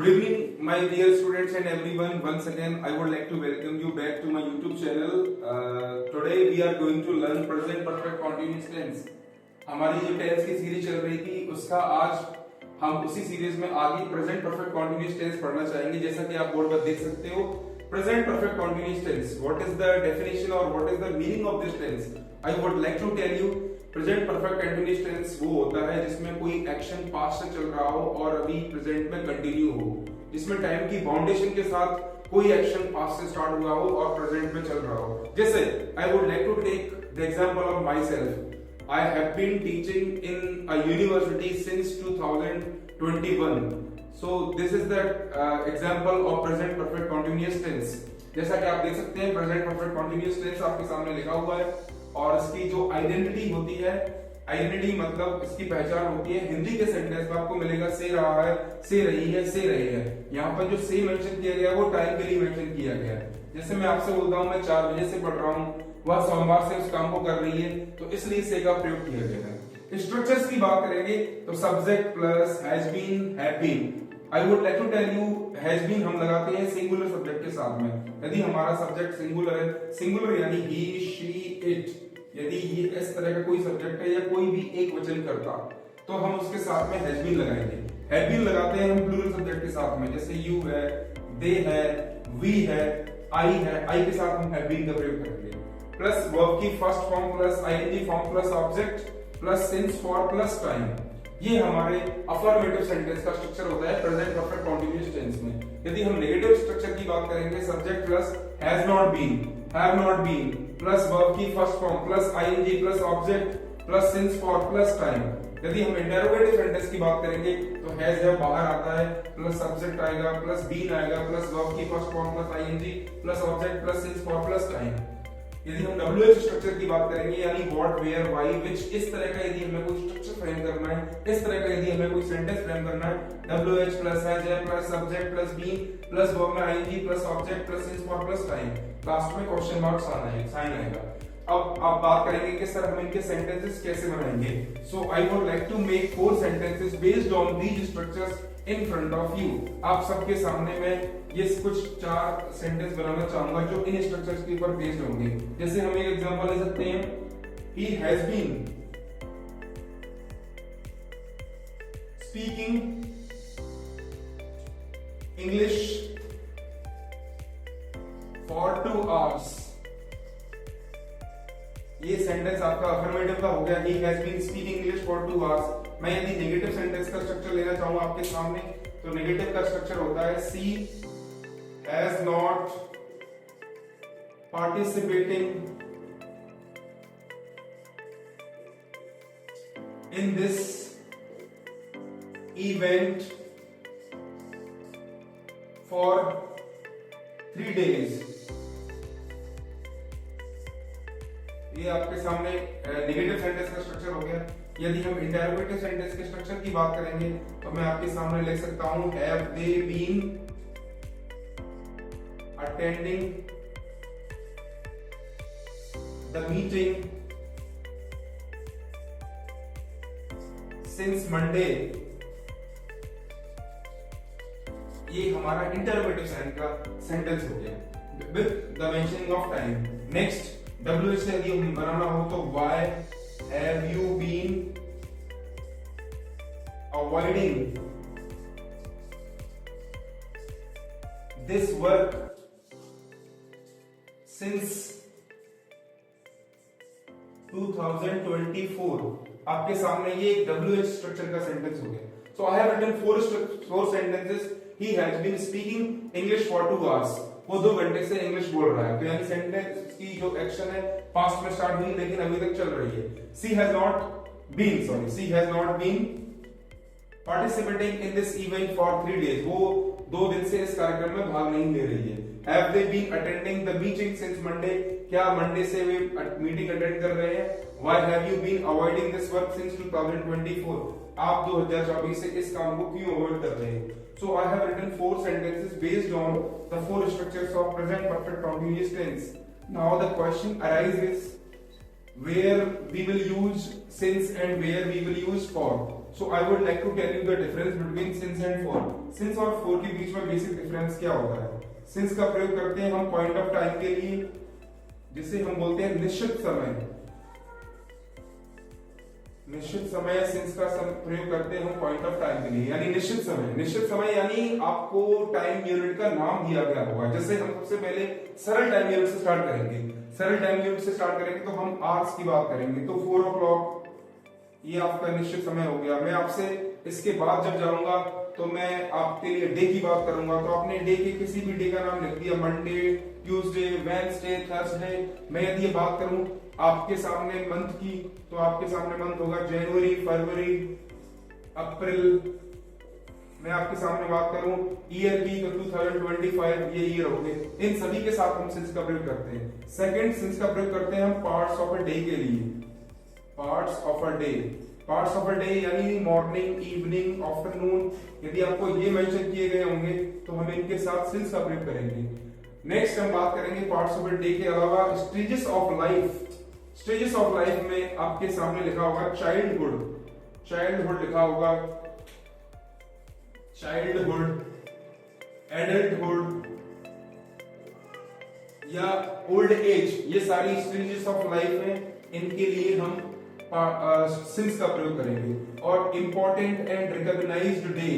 Good evening, my dear students and everyone. Once again, I would like to welcome you back to my YouTube channel. Today we are going to learn present perfect continuous tense. हमारी जो tense की series चल रही थी, उसका आज हम उसी सीरीज में आगे प्रेजेंट परफेक्ट कॉन्टिन्यूअस टेंस पढ़ना चाहेंगे. जैसा कि आप बोर्ड पर देख सकते हो, present perfect continuous tense. What is the definition और what is the meaning of this tense? I would like to tell you. Present perfect continuous tense वो होता है जिसमें कोई एक्शन पास्ट से चल रहा हो और अभी प्रेजेंट में कंटिन्यू हो, जिसमें टाइम की बाउंडेशन के साथ कोई एक्शन पास्ट से स्टार्ट हुआ हो और प्रेजेंट में चल रहा हो. जैसे I would like to take the example of myself. I have been teaching in a university since 2021. So this is the example of present perfect continuous tense. जैसा कि आप देख सकते हैं, present perfect continuous tense आपके सामने लिखा हुआ है और इसकी जो आइडेंटिटी होती है, आइडेंटिटी मतलब इसकी पहचान होती है. हिंदी के सेंटेंस में आपको मिलेगा से रहा है, से रही है, से रहे हैं. यहाँ पर जो से मेंशन किया गया है वो टाइम के लिए मेंशन किया गया है. जैसे मैं आपसे बोलता हूँ मैं 4 बजे से पढ़ रहा हूँ, वह सोमवार से उस काम को कर रही है, तो इसलिए से का प्रयोग किया गया है. स्ट्रक्चर्स की बात करेंगे तो subject plus has been, have been. I would like to tell you, has been हम लगाते हैं सिंगुलर सब्जेक्ट के साथ में. यदि हमारा सब्जेक्ट सिंगुलर है, सिंगुलर यानी ही, शी, इट, यदि ये इस तरह का कोई सब्जेक्ट है या कोई भी एक वचन करता, तो हम उसके साथ में हैज बीन लगाएंगे. हैव बीन लगाते हैं हम प्लूरल सब्जेक्ट के साथ में, जैसे यू है, दे है, वी है, आई है. आई के साथ हम हैव बीन का प्रयोग करेंगे. प्लस वर्ब की first form plus ING form plus object plus since for plus time. ये हमारे अफर्मेटिव सेंटेंस का स्ट्रक्चर होता है प्रेजेंट परफेक्ट कंटीन्यूअस टेंस में. यदि हम नेगेटिव स्ट्रक्चर की बात करेंगे, subject plus has not been, have not been plus verb की first form plus ING plus object plus since for plus time. यदि हम इंटरोगेटिव सेंटेंस की बात करेंगे तो हैज जब बाहर आता है प्लस सब्जेक्ट आएगा प्लस बीन आएगा प्लस वर्ब की first form plus ING plus object plus since for plus time. यदि हम WH स्ट्रक्चर की बात करेंगे यानी व्हाट, वेयर, व्हाई, व्हिच, इस तरह का यदि हमें कोई स्ट्रक्चर फ्रेम करना है, इस तरह का यदि हमें कोई सेंटेंस फ्रेम करना है, WH प्लस हैज है plus subject plus been plus verb में ING plus object plus since for plus time, last में क्वेश्चन मार्क साइन आएगा. अब आप बात करेंगे कि सर हम इनके सेंटेंसेस कैसे बनाएंगे. So I would like to make 4 sentences based on these structures in front of you. आप सबके सामने मैं ये कुछ 4 सेंटेंस बनाना चाहूंगा जो इन स्ट्रक्चर्स के ऊपर बेस्ड होंगे. जैसे हम एक एग्जांपल ले सकते हैं, he has been speaking English for 2 hours. ये सेंटेंस आपका अफर्मेटिव का हो गया, he has been speaking English for 2 hours. मैं यदि नेगेटिव सेंटेंस का स्ट्रक्चर लेना चाहूँ आपके सामने, तो नेगेटिव का स्ट्रक्चर होता है she has not participating in this event for 3 days. ये आपके सामने नेगेटिव सेंटेंस का स्ट्रक्चर हो गया. यदि हम इंटरोगेटिव सेंटेंस के स्ट्रक्चर की बात करेंगे तो मैं आपके सामने लिख सकता हूं, have they been attending the meeting since Monday. ये हमारा इंटरोगेटिव सेंटेंस हो गया with the mentioning of time. Next WH से यदि हम बनाना हो तो why have you been avoiding this work since 2024. आपके सामने ये एक WH स्ट्रक्चर का सेंटेंस हो गया. So I have written 4 sentences. He has been speaking English for 2 hours. वो 2 घंटे से इंग्लिश बोल रहा है. तो यानी सेंटेंस की जो एक्शन है पास्ट में स्टार्ट हुई लेकिन अभी तक चल रही है. She has not been participating in this event for 3 days. वो 2 दिन से इस कार्यक्रम में भाग नहीं ले रही है. Have they been attending the meeting since Monday? क्या मंडे से वे मीटिंग अटेंड कर रहे हैं? Why have you been avoiding this work since 2024? आप 2024 से इस काम को क्यों अवॉइड कर रहे हैं? So I have written 4 sentences based on the 4 structures of present perfect continuous tense. Now the question arises where we will use since and where we will use for. So I would like to tell you the difference between since and for. Since और for के बीच में basic difference क्या होता है? Since का प्रयोग करते हैं हम पॉइंट ऑफ टाइम के लिए, जिसे हम बोलते हैं निश्चित समय। निश्चित समय सिंस का प्रयोग करते हैं हम पॉइंट ऑफ टाइम के लिए, यानी निश्चित समय। निश्चित समय यानी आपको टाइम यूनिट का नाम दिया गया होगा। जैसे हम सबसे पहले सरल टाइम यूनिट से स्टार्ट करेंगे। सरल टाइम यूनिट से स्टार्ट करेंगे तो हम आवर्स की बात करेंगे, तो 4 o'clock ये आपका निश्चित समय हो गया। मैं आपसे इसके बाद जब जाऊंगा तो मैं आपके लिए डे की बात करूंगा, तो आपने डे के किसी भी डे का नाम लिख दिया, मंडे, ट्यूसडे, वेडनेसडे, थर्सडे। मैं यदि ये बात करूं आपके सामने मंथ की, तो आपके सामने मंथ होगा जनवरी, फरवरी, अप्रैल। मैं आपके सामने बात करूं ईयर की, तो 2025 ये ईयर हो गए। इन सभी के साथ हम सिंस का प्रयोग करते हैं। सेकंड सिंस का प्रयोग करते हैं हम पार्ट्स ऑफ अ डे के लिए। Parts of a day, parts of a day यानी मॉर्निंग, इवनिंग, आफ्टरनून। यदि आपको ये मेंशन किए गए होंगे तो हम इनके साथ सिंस का प्रयोग करेंगे। नेक्स्ट हम बात करेंगे पार्ट्स ऑफ अ डे के अलावा stages of life. Stages of life में आपके सामने लिखा होगा चाइल्डहुड, चाइल्डहुड लिखा होगा, चाइल्डहुड, एडल्टहुड या ओल्ड एज, ये सारी स्टेजेस ऑफ लाइफ हैं। इनके लिए हम सिंस का प्रयोग करेंगे। और important and recognised day,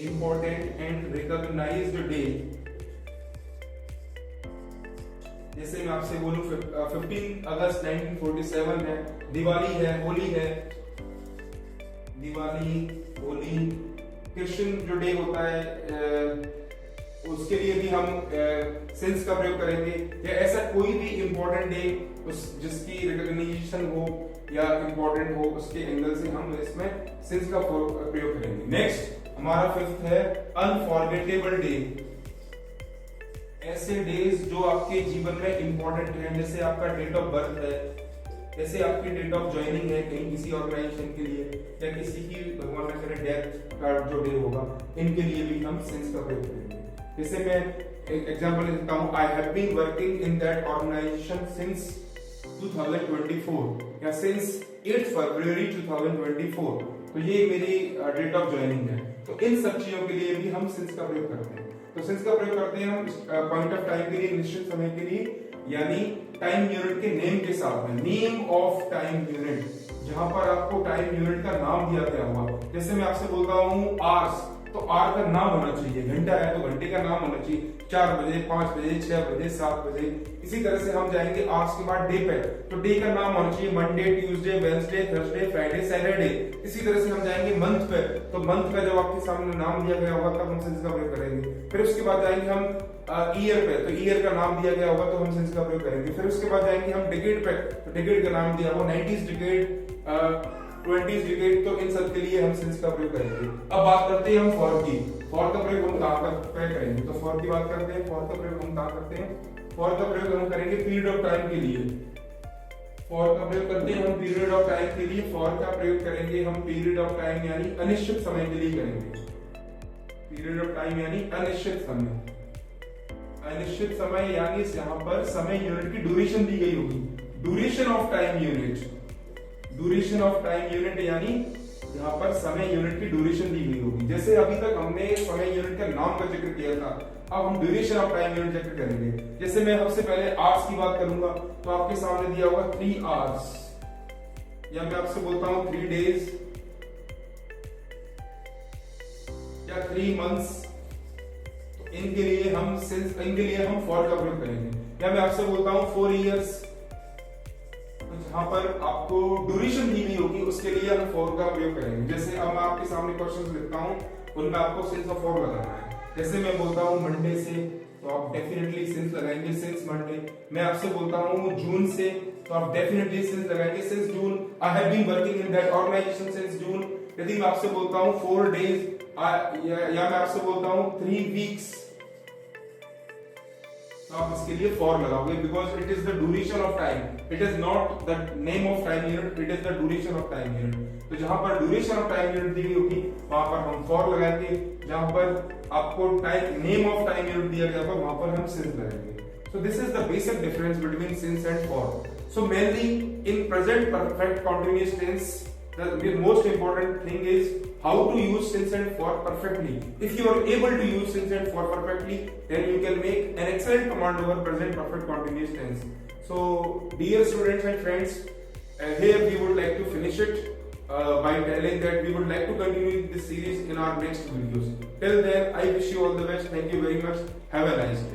important and recognised day, जैसे मैं आपसे बोलूं 15 अगस्त 1947 है, दिवाली है, होली है, दिवाली, होली, क्रिश्चियन जो डे होता है उसके लिए भी हम सिंस का प्रयोग करेंगे। या ऐसा कोई भी इंपॉर्टेंट डे उस जिसकी रिकॉग्निशन हो या इंपॉर्टेंट हो, उसके एंगल से हम इसमें सिंस का प्रयोग करेंगे। नेक्स्ट हमारा फिफ्थ है अनफॉरगेटेबल डे। ऐसे डेज जो आपके जीवन में इंपॉर्टेंट हैं, जैसे आपका डेट ऑफ बर्थ है, जैसे आपकी डेट ऑफ ज्वाइनिंग है कहीं किसी ऑर्गेनाइजेशन के लिए, या किसी की भगवान न करे डेथ का जो डे होगा, इनके लिए भी हम सिंस का प्रयोग करेंगे। जैसे मैं एक एग्जांपल देता हूं, I have been working in that organisation since 2024 या सिंस 8 फरवरी 2024। तो ये मेरी डेट ऑफ ज्वाइनिंग है। तो इन सब चीजों के लिए भी हम सिंस का प्रयोग करते हैं। तो सिंस का प्रयोग करते हैं हम पॉइंट ऑफ टाइम के लिए, निश्चित समय के लिए, यानी टाइम यूनिट के नेम के साथ में, नेम ऑफ टाइम यूनिट, जहां पर आपको टाइम यूनिट का नाम दिया गया हुआ। जैसे मैं आपसे बोलता हूँ आवर्स, तो आर का नाम होना चाहिए। घंटा है तो घंटे का नाम होना चाहिए, 4 बजे, 5 बजे, 6 बजे, 7 बजे। इसी तरह से हम जाएंगे आवर्स के बाद डे पे, तो डे का नाम होना चाहिए Monday, Tuesday, Wednesday, Thursday, Friday, Saturday. इसी तरह से हम जाएंगे मंथ पे, तो मंथ का जब आपके सामने नाम दिया गया होगा तब हम सिंस का प्रयोग करेंगे। फिर उसके बाद जाएंगे हम ईयर पे, तो ईयर का नाम दिया गया होगा तो हम सिंस का प्रयोग करेंगे। फिर उसके बाद जाएंगे हम डिकेड पे, तो डिकेड का नाम दिया होगा 90s डिकेड, 20s डिकेड, तो इन सब के लिए हम सिंस का प्रयोग करेंगे। अब बात करते हैं हम फॉर की। फॉर का प्रयोग हम कहां पर करेंगे? तो फॉर की बात करते हैं। फॉर का प्रयोग हम कहां करते हैं? फॉर का प्रयोग हम करेंगे पीरियड ऑफ टाइम के लिए। फॉर का प्रयोग करते हैं हम पीरियड ऑफ टाइम के लिए। फॉर का प्रयोग करेंगे हम पीरियड ऑफ टाइम यानी अनिश्चित समय के लिए करेंगे। पीरियड ऑफ टाइम यानी अनिश्चित समय। अनिश्चित समय यानी यहाँ पर समय यूनिट की ड्यूरेशन दी गई होगी, duration of time unit. Duration of time unit यानी यहाँ पर समय यूनिट की ड्यूरेशन दी गई होगी। जैसे अभी तक हमने समय यूनिट का नाम का जिक्र किया था, अब हम ड्यूरेशन ऑफ टाइम यूनिट जिक्र करेंगे। जैसे मैं सबसे पहले आवर्स की बात करूंगा, तो आपके सामने दिया होगा 3 आवर्स, या मैं आपसे बोलता हूं 3 डेज या 3 मंथ्स। तो इनके लिए हम फॉर का प्रयोग करेंगे। या मैं आपसे बोलता हूं 4 इयर्स, जहां पर आपको ड्यूरेशन दी गई होगी उसके लिए हम फॉर का प्रयोग करेंगे। जैसे अब मैं आपके सामने क्वेश्चंस लिखता हूं, उनमें आपको सिंस ऑफ फॉर लगाना है। जैसे मैं बोलता हूं मंडे से, तो आप डेफिनेटली सिंस लगाएंगे, सिंस मंडे। मैं आपसे बोलता हूं जून से, तो आप डेफिनेटली सिंस लगाएंगे, since June. I have been working in that organisation since June. यदि मैं आपसे बोलता हूं 4 डेज, या मैं आपसे बोलता हूं 3 वीक्स, तो आप इसके लिए फॉर लगाओगे, because it is the duration of time, it is not the name of time unit, it is the duration of time unit. तो जहां पर ड्यूरेशन ऑफ टाइम यूनिट दी गई होगी वहां पर हम फॉर लगाएंगे, जहां पर आपको time name of time unit दिया गया होगा वहां पर हम सिंस लगाएंगे। So this is the basic difference between since and for. So mainly in present perfect continuous tense the most important thing is how to use since and for perfectly. If you are able to use since and for perfectly, then you can make an excellent command over present perfect continuous tense. So, dear students and friends, here we would like to finish it by telling that we would like to continue this series in our next videos. Till then, I wish you all the best. Thank you very much. Have a nice day.